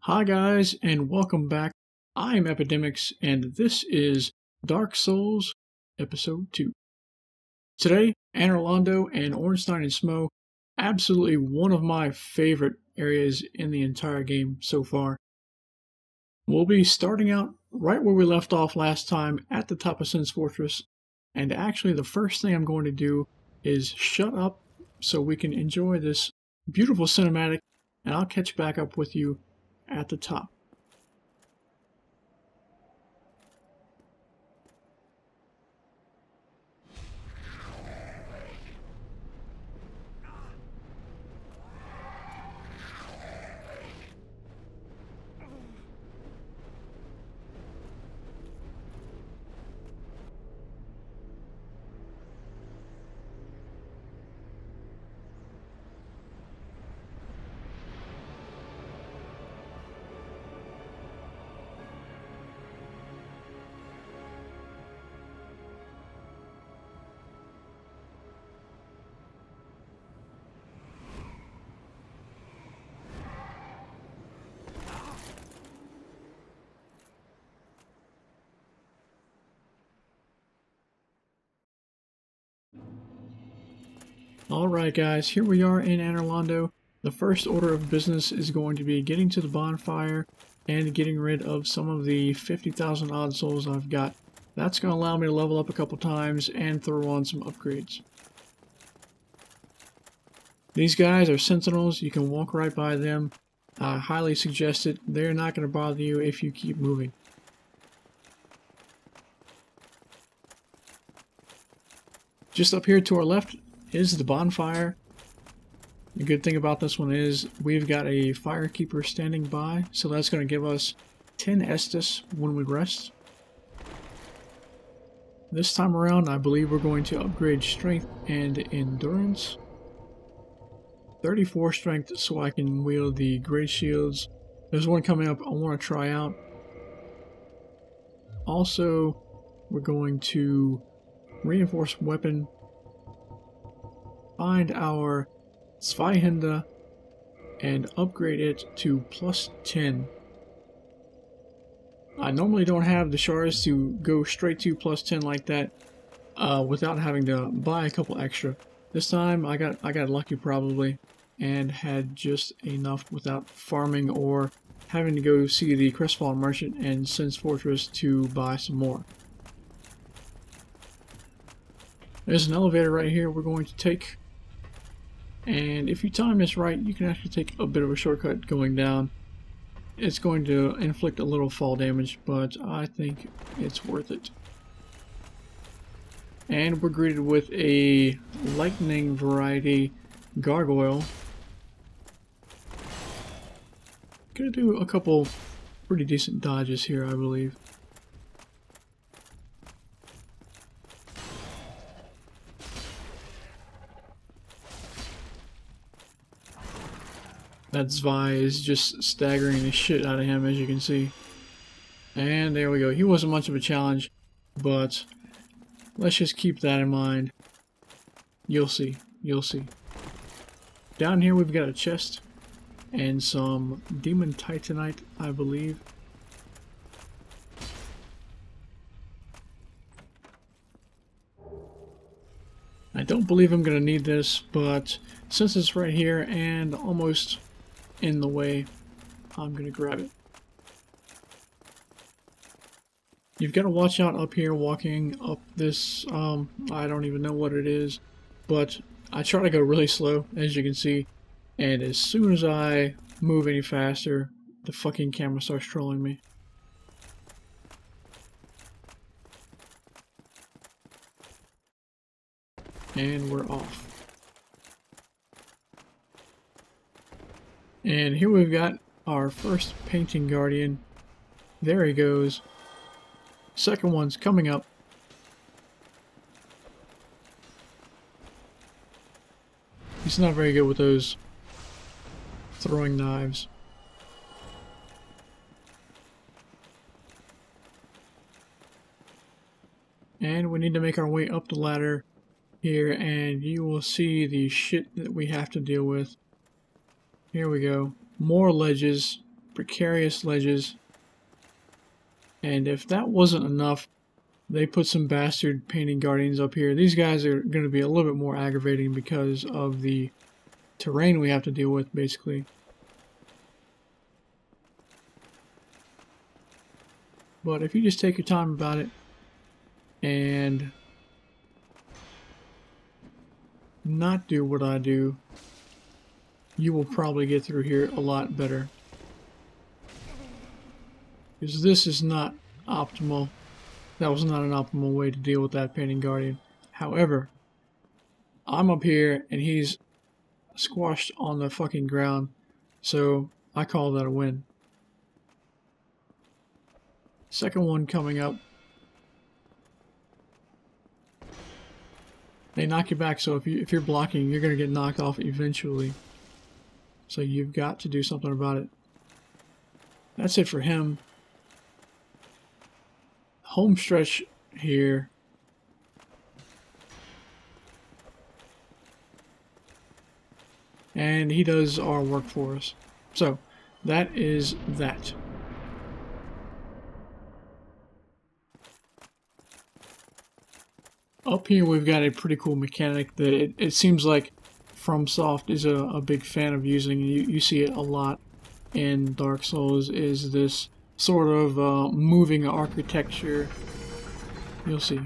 Hi guys, and welcome back. I'm Epidemics, and this is Dark Souls Episode 2. Today, Anor Londo and Ornstein and Smough, absolutely one of my favorite areas in the entire game so far. We'll be starting out right where we left off last time at the top of Sin's Fortress, and actually the first thing I'm going to do is shut up so we can enjoy this beautiful cinematic, and I'll catch back up with you at the top. Alright guys, here we are in Anor Londo. The first order of business is going to be getting to the bonfire and getting rid of some of the 50,000 odd souls I've got. That's going to allow me to level up a couple times and throw on some upgrades. These guys are sentinels, you can walk right by them. I highly suggest it. They're not going to bother you if you keep moving. Just up here to our left is the bonfire. The good thing about this one is we've got a firekeeper standing by, so that's going to give us 10 Estus when we rest. This time around I believe we're going to upgrade strength and endurance. 34 strength so I can wield the great shields. There's one coming up I want to try out. Also, we're going to reinforce weapon, find our Zweihände, and upgrade it to plus 10. I normally don't have the shards to go straight to plus 10 like that without having to buy a couple extra. This time I got lucky probably and had just enough without farming or having to go see the Crestfallen Merchant and Sin's Fortress to buy some more. There's an elevator right here we're going to take. And if you time this right, you can actually take a bit of a shortcut going down. It's going to inflict a little fall damage, but I think it's worth it. And we're greeted with a lightning variety gargoyle. Gonna do a couple pretty decent dodges here, I believe. That Zwei is just staggering the shit out of him, as you can see. And there we go. He wasn't much of a challenge, but let's just keep that in mind. You'll see. You'll see. Down here we've got a chest and some demon titanite, I believe. I don't believe I'm going to need this, but since it's right here and almost in the way, I'm going to grab it. You've got to watch out up here walking up this, I don't even know what it is, but I try to go really slow, as you can see, and as soon as I move any faster, the fucking camera starts trolling me. And we're off. And here we've got our first painting guardian. There he goes. Second one's coming up. He's not very good with those throwing knives. And we need to make our way up the ladder here, and you will see the shit that we have to deal with. Here we go. More ledges. precarious ledges. And if that wasn't enough, they put some bastard painting guardians up here. These guys are going to be a little bit more aggravating because of the terrain we have to deal with, basically. But if you just take your time about it and not do what I do, you will probably get through here a lot better. Because this is not optimal. That was not an optimal way to deal with that painting guardian. However, I'm up here and he's squashed on the fucking ground, so I call that a win. Second one coming up. They knock you back, so if you're blocking, you're going to get knocked off eventually. So you've got to do something about it. That's it for him. Home stretch here. And he does our work for us. So that is that. Up here we've got a pretty cool mechanic that it seems like FromSoft is a big fan of using. You see it a lot in Dark Souls, is this sort of moving architecture. You'll see.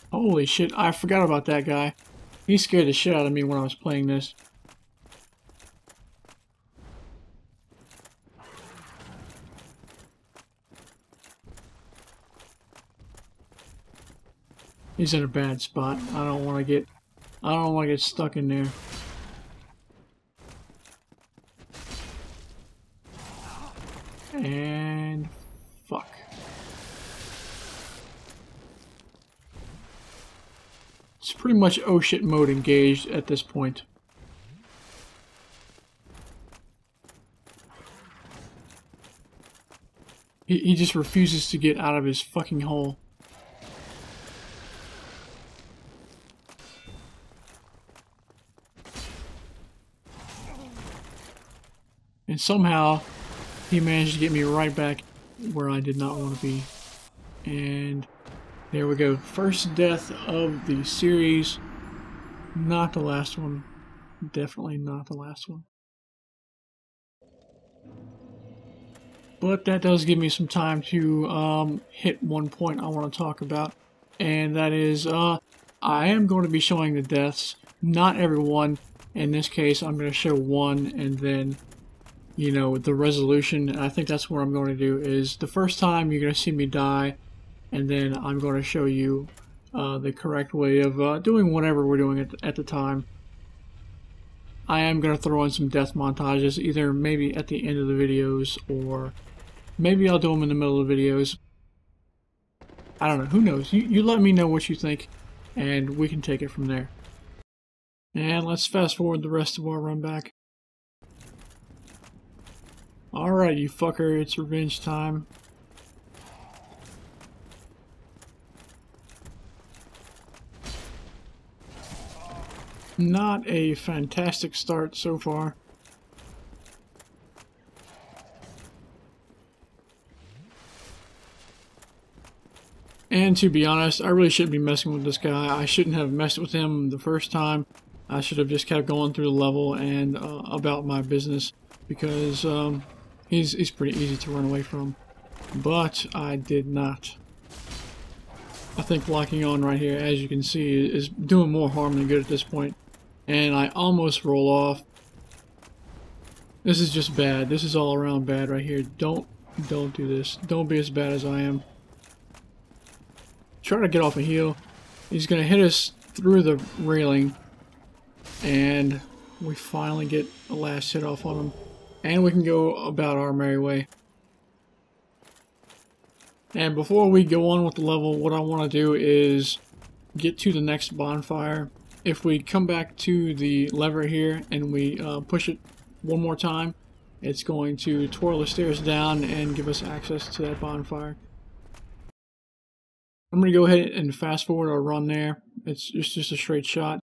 Holy shit, I forgot about that guy. He scared the shit out of me when I was playing this. He's in a bad spot. I don't want to get stuck in there. And fuck. It's pretty much oh shit mode engaged at this point. He just refuses to get out of his fucking hole. And somehow he managed to get me right back where I did not want to be. And there we go. First death of the series. Not the last one. Definitely not the last one. But that does give me some time to hit one point I want to talk about. And that is, I am going to be showing the deaths. Not everyone. In this case, I'm going to show one and then, you know, the resolution. I think that's what I'm going to do. Is the first time you're going to see me die, and then I'm going to show you the correct way of doing whatever we're doing at the time. I am going to throw in some death montages, either maybe at the end of the videos, or maybe I'll do them in the middle of the videos. I don't know. Who knows? You let me know what you think, and we can take it from there. And let's fast forward the rest of our run back. Alright, you fucker, it's revenge time. Not a fantastic start so far. And to be honest, I really shouldn't be messing with this guy. I shouldn't have messed with him the first time. I should have just kept going through the level and about my business, because he's pretty easy to run away from. But I did not. I think locking on right here, as you can see, is doing more harm than good at this point. And I almost roll off. This is just bad. This is all around bad right here. Don't do this. Don't be as bad as I am. Try to get off a heel. He's gonna hit us through the railing, and we finally get a last hit off on him, and we can go about our merry way. And before we go on with the level, what I want to do is get to the next bonfire. If we come back to the lever here and we push it one more time, it's going to twirl the stairs down and give us access to that bonfire. I'm going to go ahead and fast forward our run there. It's just a straight shot.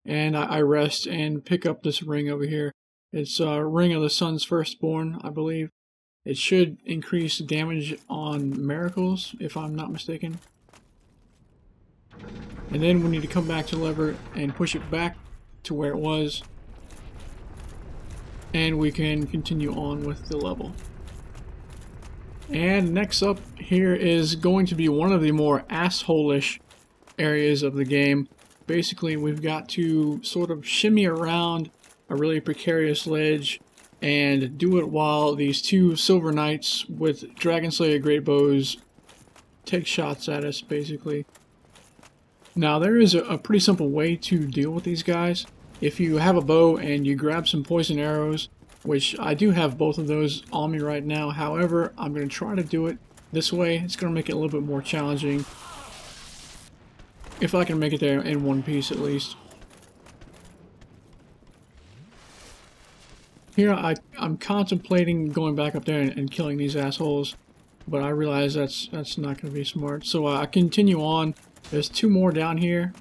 And I rest and pick up this ring over here. It's a Ring of the Sun's Firstborn, I believe. It should increase damage on miracles, if I'm not mistaken. And then we need to come back to the lever and push it back to where it was. And we can continue on with the level. And next up here is going to be one of the more asshole-ish areas of the game. Basically, we've got to sort of shimmy around a really precarious ledge and do it while these two Silver Knights with Dragon Slayer great bows take shots at us, basically. Now, there is a pretty simple way to deal with these guys. If you have a bow and you grab some poison arrows, which I do have both of those on me right now. However, I'm going to try to do it this way. It's going to make it a little bit more challenging. If I can make it there in one piece at least. Here I'm contemplating going back up there and killing these assholes. But I realize that's not going to be smart. So I continue on. There's two more down here.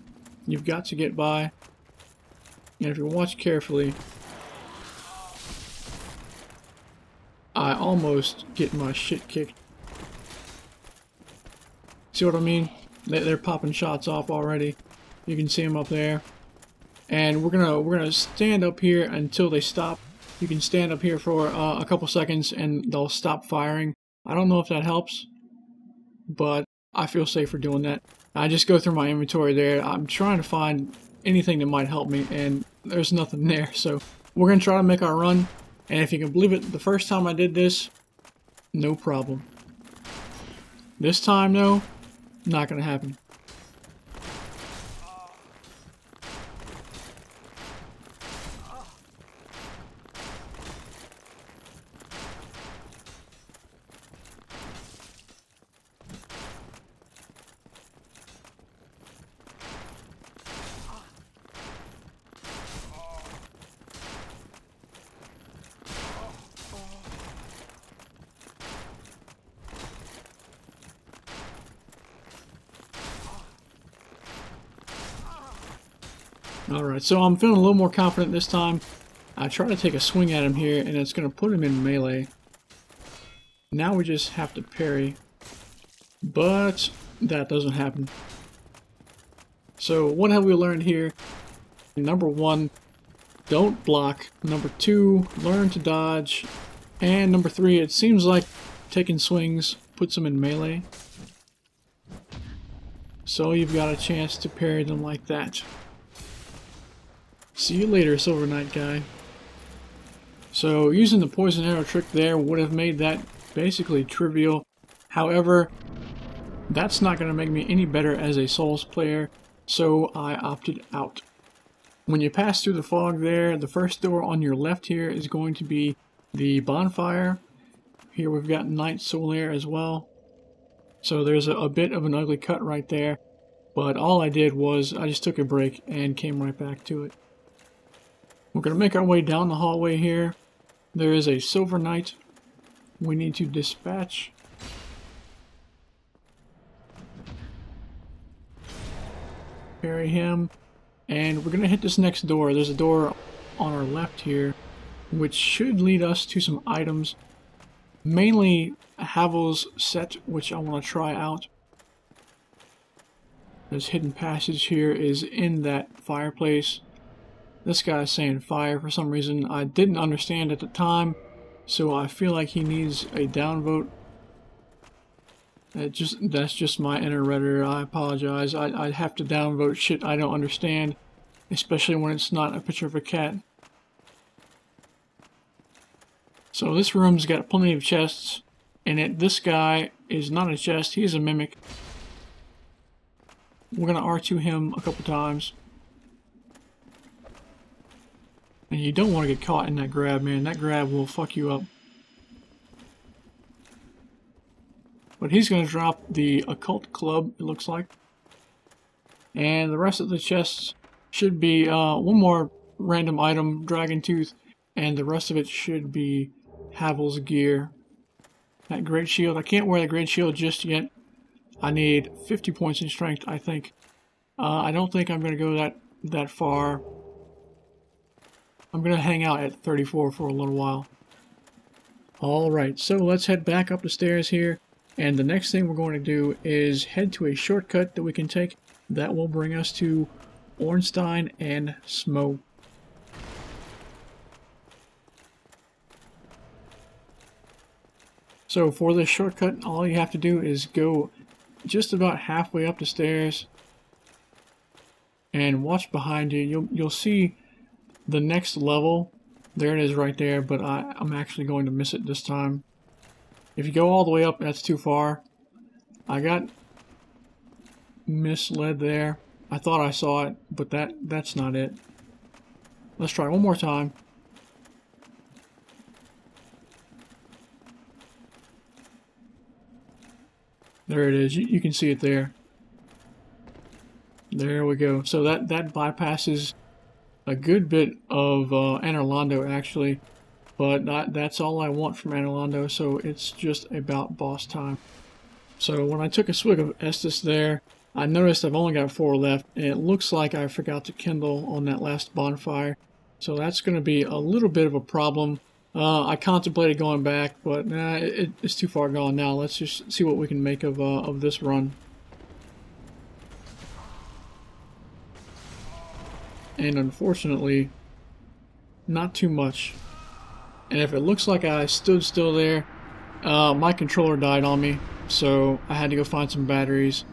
You've got to get by. And if you watch carefully, I almost get my shit kicked. See what I mean? They're popping shots off already. You can see them up there. And we're gonna stand up here until they stop. You can stand up here for a couple seconds and they'll stop firing. I don't know if that helps, but I feel safer doing that. I just go through my inventory there. I'm trying to find anything that might help me, and there's nothing there. So we're gonna try to make our run. And if you can believe it, the first time I did this, no problem. This time, though, not gonna happen. Alright, so I'm feeling a little more confident this time. I try to take a swing at him here, and it's going to put him in melee. Now we just have to parry. But that doesn't happen. So what have we learned here? Number 1, don't block. Number 2, learn to dodge. And number 3, it seems like taking swings puts him in melee. So you've got a chance to parry them like that. See you later, Silver Knight guy. So using the poison arrow trick there would have made that basically trivial. However, that's not going to make me any better as a Souls player, so I opted out. When you pass through the fog there, the first door on your left here is going to be the bonfire. Here we've got Night Solaire as well. So there's a bit of an ugly cut right there, but all I did was I just took a break and came right back to it. We're going to make our way down the hallway here. There is a Silver Knight we need to dispatch. Parry him. And we're going to hit this next door. There's a door on our left here, which should lead us to some items. Mainly Havel's set, which I want to try out. This hidden passage here is in that fireplace. This guy's saying fire for some reason. I didn't understand at the time, so I feel like he needs a downvote. That's just my inner Redditor. I apologize. I have to downvote shit I don't understand, especially when it's not a picture of a cat. So this room's got plenty of chests in it. This guy is not a chest, he's a mimic. We're gonna R2 him a couple times. And you don't want to get caught in that grab, man. That grab will fuck you up. But he's going to drop the occult club, it looks like. And the rest of the chests should be one more random item, dragon tooth, and the rest of it should be Havel's gear. That great shield. I can't wear the great shield just yet. I need 50 points in strength, I think. I don't think I'm going to go that far. I'm going to hang out at 34 for a little while. Alright, so let's head back up the stairs here. And the next thing we're going to do is head to a shortcut that we can take that will bring us to Ornstein and Smough. So for this shortcut, all you have to do is go just about halfway up the stairs and watch behind you. You'll see the next level. There it is right there, but I'm actually going to miss it this time. If you go all the way up, that's too far. I got misled there. I thought I saw it, but that's not it. Let's try one more time. There it is. You can see it there. There we go. So that bypasses a good bit of Anor Londo, actually. But that's all I want from Anor Londo, so it's just about boss time. So when I took a swig of Estus there, I noticed I've only got 4 left, and it looks like I forgot to kindle on that last bonfire. So that's going to be a little bit of a problem. I contemplated going back, but nah, it's too far gone now. Let's just see what we can make of this run. And unfortunately, not too much. And if it looks like I stood still there, my controller died on me, so I had to go find some batteries.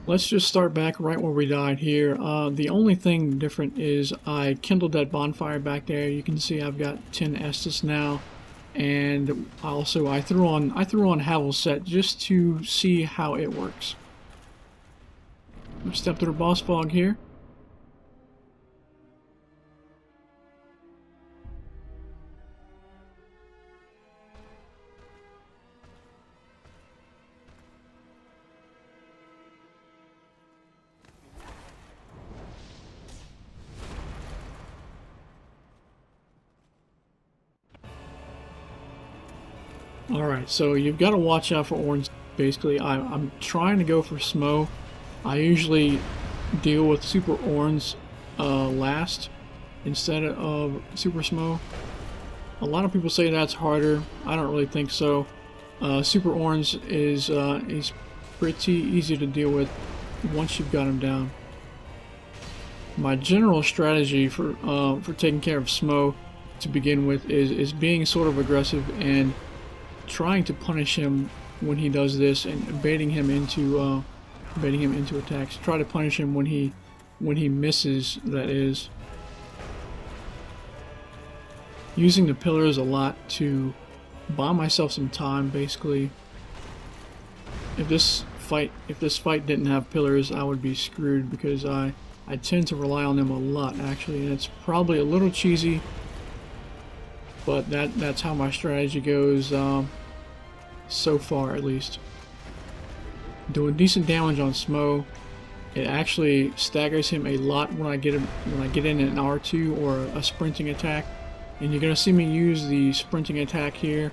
Let's just start back right where we died here. The only thing different is I kindled that bonfire back there. You can see I've got 10 Estus now, and also I threw on Havel's set just to see how it works. Step through the boss fog here. Alright, so you've got to watch out for Orns. Basically, I'm trying to go for Smough. I usually deal with Super Orns last instead of Super Smough. A lot of people say that's harder. I don't really think so. Super Orns is pretty easy to deal with once you've got him down. My general strategy for taking care of Smough to begin with is being sort of aggressive and trying to punish him when he does this and baiting him into attacks. Try to punish him when he misses, that is. Using the pillars a lot to buy myself some time, basically. If this fight didn't have pillars, I would be screwed because I tend to rely on them a lot, actually, and it's probably a little cheesy, but that's how my strategy goes so far, at least. Doing decent damage on Smough. It actually staggers him a lot when I get in an R2 or a sprinting attack, and you're gonna see me use the sprinting attack here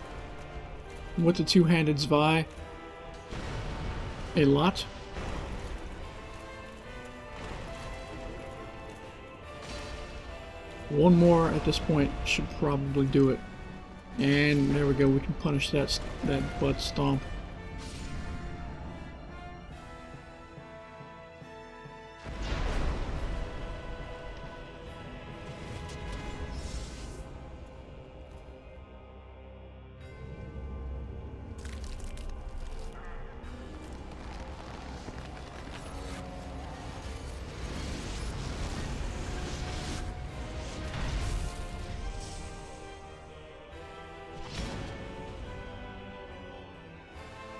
with the two-handed Zwei a lot. One more at this point should probably do it. And there we go, we can punish that butt stomp.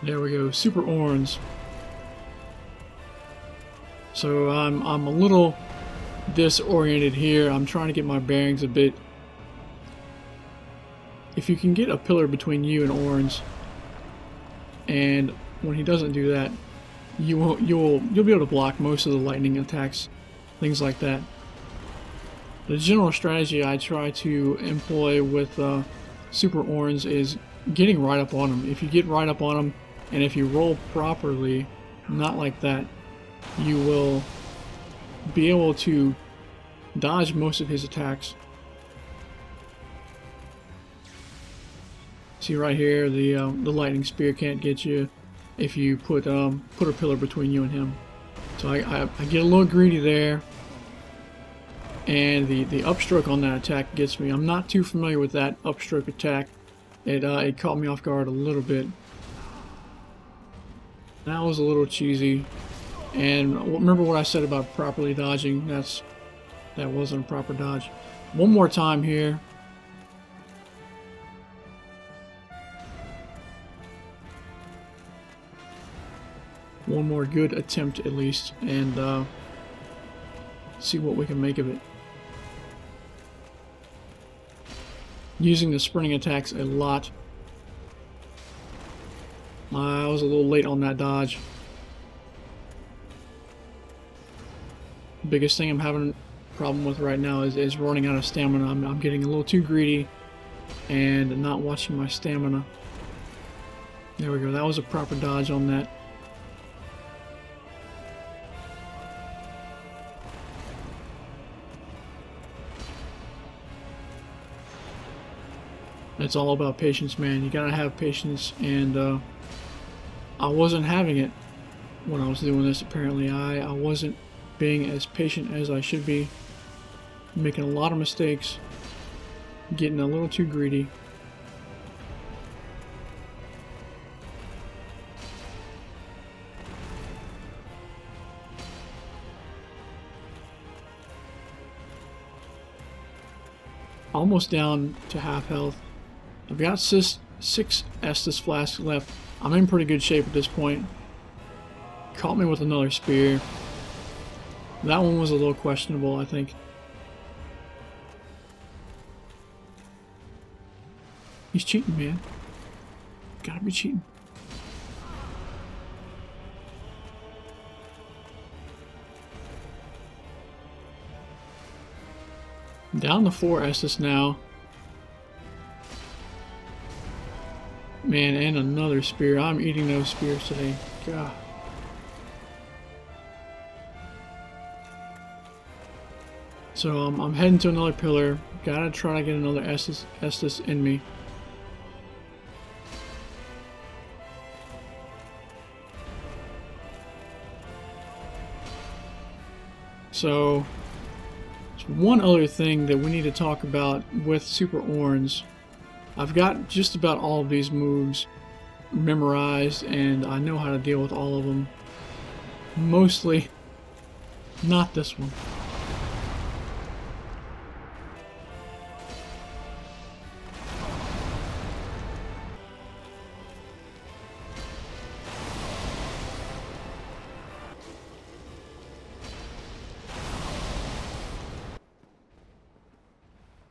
There we go, Super Orns. So I'm a little disoriented here. I'm trying to get my bearings a bit. If you can get a pillar between you and Orns, and when he doesn't do that, you'll be able to block most of the lightning attacks, things like that. The general strategy I try to employ with Super Orange is getting right up on him. If you get right up on him, and if you roll properly, not like that, you will be able to dodge most of his attacks. See right here, the lightning spear can't get you if you put a pillar between you and him. So I get a little greedy there, and the upstroke on that attack gets me. I'm not too familiar with that upstroke attack. It caught me off guard a little bit. That was a little cheesy. And remember what I said about properly dodging? That wasn't a proper dodge. One more time here. One more good attempt at least, and see what we can make of it. Using the sprinting attacks a lot. I was a little late on that dodge. Biggest thing I'm having a problem with right now is running out of stamina. I'm getting a little too greedy and not watching my stamina. There we go. That was a proper dodge on that. It's all about patience, man. You gotta have patience, and I wasn't having it when I was doing this. Apparently, I wasn't being as patient as I should be. Making a lot of mistakes, getting a little too greedy. Almost down to half health. I've got 6 Estus flasks left. I'm in pretty good shape at this point. Caught me with another spear. That one was a little questionable, I think. He's cheating, man. Gotta be cheating. Down to 4 Estus now. Man, and another spear. I'm eating those spears today. God. So I'm heading to another pillar. Gotta try to get another Estus in me. So, there's one other thing that we need to talk about with Super Orange. I've got just about all of these moves memorized, and I know how to deal with all of them. Mostly, not this one.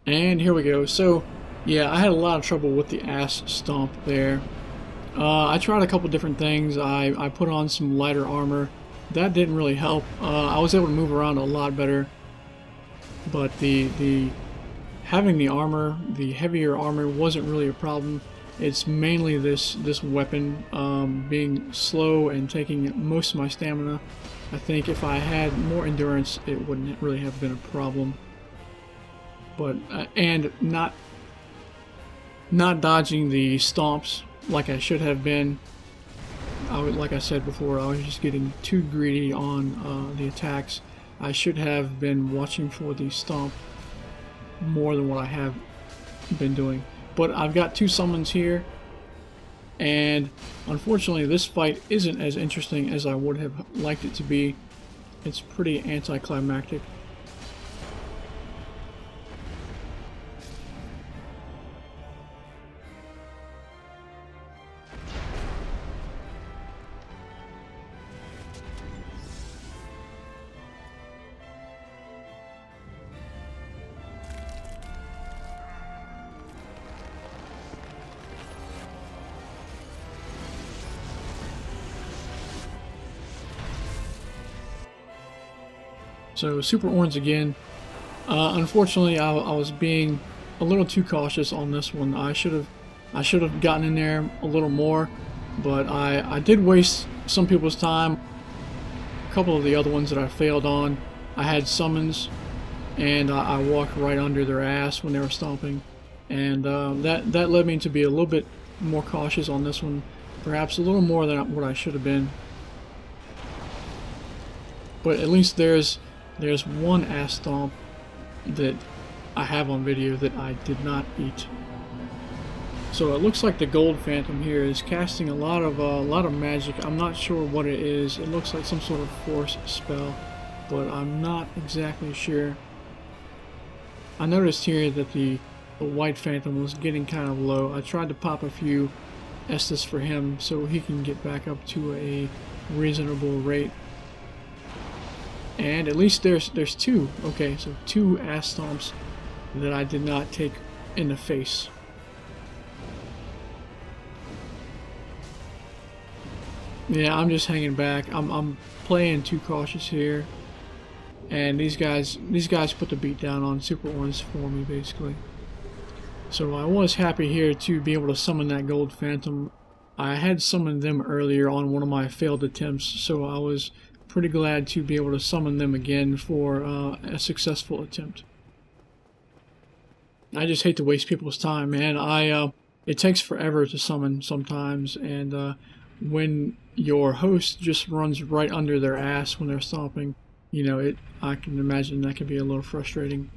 And here we go. So, yeah, I had a lot of trouble with the ass stomp there. I tried a couple different things. I put on some lighter armor. That didn't really help. I was able to move around a lot better. But having the armor, the heavier armor, wasn't really a problem. It's mainly this weapon being slow and taking most of my stamina. I think if I had more endurance, it wouldn't really have been a problem. But and not dodging the stomps like I should have been. Like I said before, I was just getting too greedy on the attacks. I should have been watching for the stomp more than what I have been doing. But I've got 2 summons here, and unfortunately this fight isn't as interesting as I would have liked it to be. It's pretty anticlimactic. So Super Orange again. Unfortunately, I was being a little too cautious on this one. I should have gotten in there a little more, but I did waste some people's time. A couple of the other ones that I failed on, I had summons, and I walked right under their ass when they were stomping, and that led me to be a little bit more cautious on this one, perhaps a little more than what I should have been. But at least there's one ass stomp that I have on video that I did not beat. So it looks like the gold phantom here is casting a lot of magic. I'm not sure what it is. It looks like some sort of force spell, but I'm not exactly sure. I noticed here that the white phantom was getting kind of low. I tried to pop a few Estus for him so he can get back up to a reasonable rate. And at least there's two. Okay, so two ass stomps that I did not take in the face. Yeah, I'm just hanging back. I'm playing too cautious here, and these guys put the beat down on Super Ones for me basically. So I was happy here to be able to summon that gold phantom. I had summoned them earlier on one of my failed attempts, so I was pretty glad to be able to summon them again for a successful attempt. I just hate to waste people's time, man. It takes forever to summon sometimes, and when your host just runs right under their ass when they're stomping, you know, I can imagine that can be a little frustrating.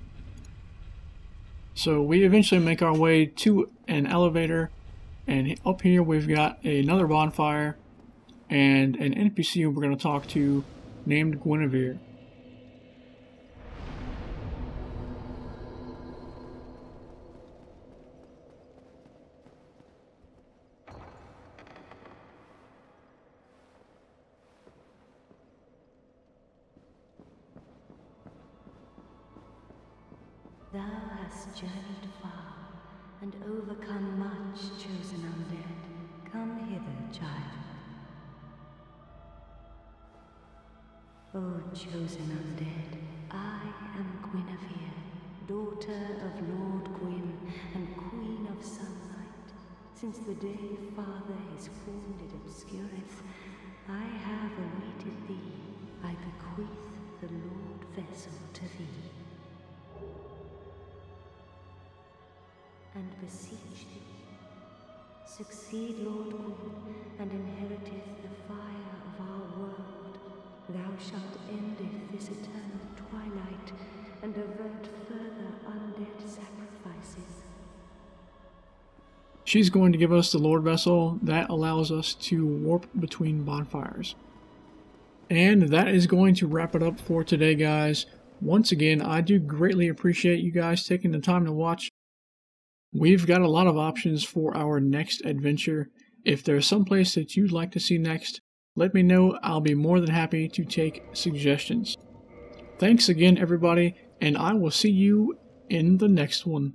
So we eventually make our way to an elevator, and up here we've got another bonfire and an NPC we're going to talk to named Guinevere. Thou hast journeyed far, and overcome much, chosen undead. Come hither, child. O chosen undead, I am Guinevere, daughter of Lord Gwyn and Queen of Sunlight. Since the day Father his wounded obscureth, I have awaited thee. I bequeath the Lord vessel to thee, and beseech thee, succeed Lord Gwyn, and inheriteth the fire of our world. Thou shalt endeth this eternal twilight, and avert further undead sacrifices. She's going to give us the Lord Vessel that allows us to warp between bonfires. And that is going to wrap it up for today, guys. Once again, I do greatly appreciate you guys taking the time to watch. We've got a lot of options for our next adventure. If there's some place that you'd like to see next, let me know. I'll be more than happy to take suggestions. Thanks again, everybody, and I will see you in the next one.